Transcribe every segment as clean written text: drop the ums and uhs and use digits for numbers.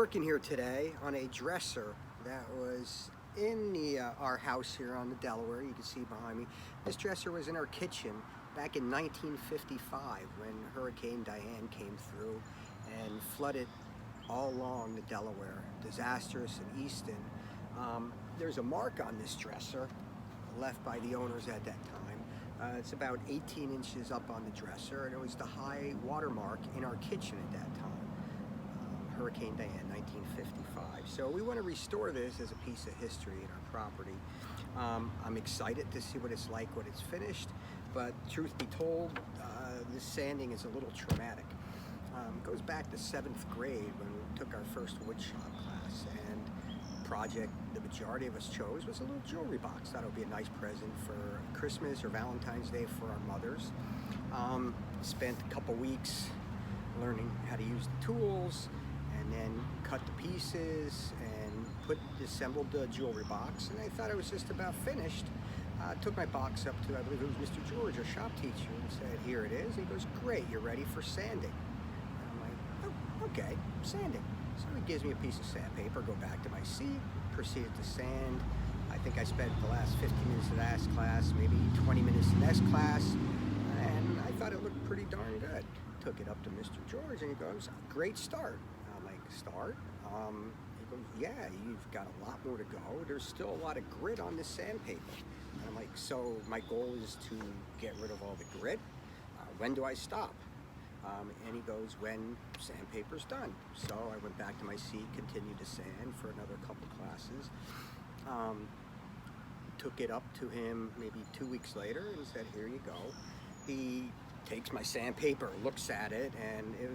working here today on a dresser that was in our house here on the Delaware. You can see behind me. This dresser was in our kitchen back in 1955 when Hurricane Diane came through and flooded all along the Delaware. Disastrous in Easton. There's a mark on this dresser left by the owners at that time. It's about 18 inches up on the dresser, and it was the high water mark in our kitchen at that time. Hurricane Diane, 1955. So we want to restore this as a piece of history in our property. I'm excited to see what it's like when it's finished, but truth be told, this sanding is a little traumatic. It goes back to 7th grade when we took our first wood shop class, and the project the majority of us chose was a little jewelry box. Thought it would be a nice present for Christmas or Valentine's Day for our mothers. Spent a couple weeks learning how to use the tools, and then cut the pieces and assembled the jewelry box, and I thought it was just about finished. Took my box up to, I believe it was Mr. George, our shop teacher, and said, "Here it is." He goes, "Great, you're ready for sanding." And I'm like, "Oh, okay, sanding." So he gives me a piece of sandpaper, go back to my seat, proceeded to sand. I think I spent the last 15 minutes of last class, maybe 20 minutes in this class, and I thought it looked pretty darn good. Took it up to Mr. George, and he goes, "Great start." I'm like, "Start?" He goes, "Yeah, you've got a lot more to go. There's still a lot of grit on this sandpaper." And I'm like, "So my goal is to get rid of all the grit? When do I stop?" And he goes, "When sandpaper's done." So I went back to my seat, continued to sand for another couple classes. Took it up to him maybe 2 weeks later and said, "Here you go." He takes my sandpaper, looks at it, and it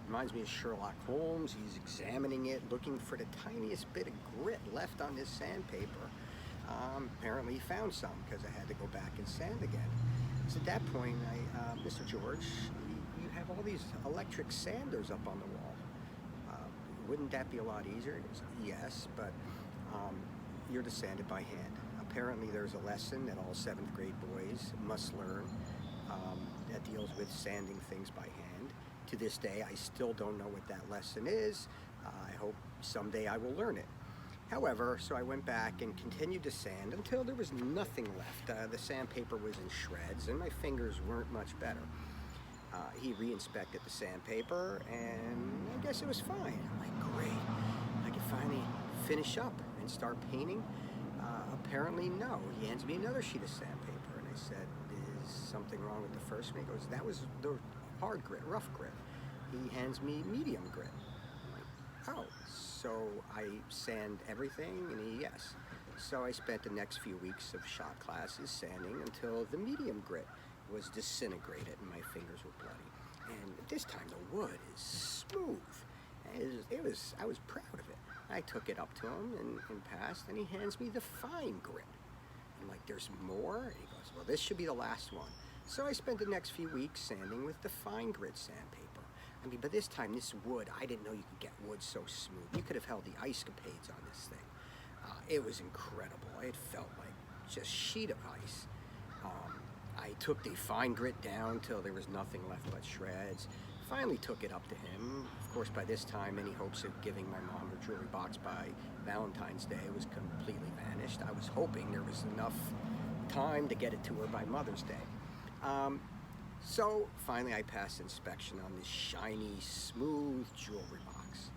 reminds me of Sherlock Holmes. He's examining it, looking for the tiniest bit of grit left on this sandpaper. Apparently he found some, because I had to go back and sand again. So at that point, Mr. George, you have all these electric sanders up on the wall. Wouldn't that be a lot easier? He goes, "Yes, but you're to sand it by hand." Apparently there's a lesson that all 7th grade boys must learn that deals with sanding things by hand. To this day, I still don't know what that lesson is. I hope someday I will learn it. However, so I went back and continued to sand until there was nothing left. The sandpaper was in shreds and my fingers weren't much better. He re-inspected the sandpaper, and I guess it was fine. I'm like, great, I can finally finish up and start painting. Apparently no. He hands me another sheet of sandpaper, and I said, "Is something wrong with the first one?" He goes, "That was the hard grit, rough grit." He hands me medium grit. I'm like, "Oh." So I sand everything, and yes. So I spent the next few weeks of shop classes sanding until the medium grit was disintegrated and my fingers were bloody. And this time the wood is smooth. I was proud of it. I took it up to him and passed, and he hands me the fine grit. I'm like, "There's more?" And he goes, "Well, this should be the last one." So I spent the next few weeks sanding with the fine grit sandpaper. I mean, but this time, this wood, I didn't know you could get wood so smooth. You could have held the ice capades on this thing. It was incredible. It felt like just sheet of ice. I took the fine grit down till there was nothing left but shreds. Finally took it up to him. Of course, by this time, any hopes of giving my mom her jewelry box by Valentine's Day was completely vanished. I was hoping there was enough time to get it to her by Mother's Day. So finally I passed inspection on this shiny, smooth jewelry box.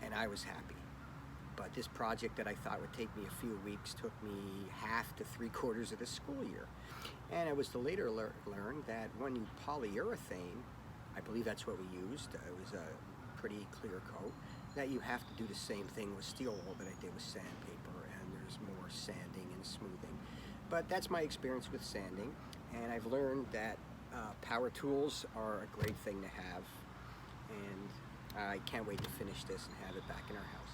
And I was happy. But this project that I thought would take me a few weeks took me half to 3/4 of the school year. And I was to later learn that when you polyurethane, I believe that's what we used, it was a pretty clear coat, that you have to do the same thing with steel wool that I did with sandpaper, and there's more sanding and smoothing. But that's my experience with sanding, and I've learned that power tools are a great thing to have, and I can't wait to finish this and have it back in our house.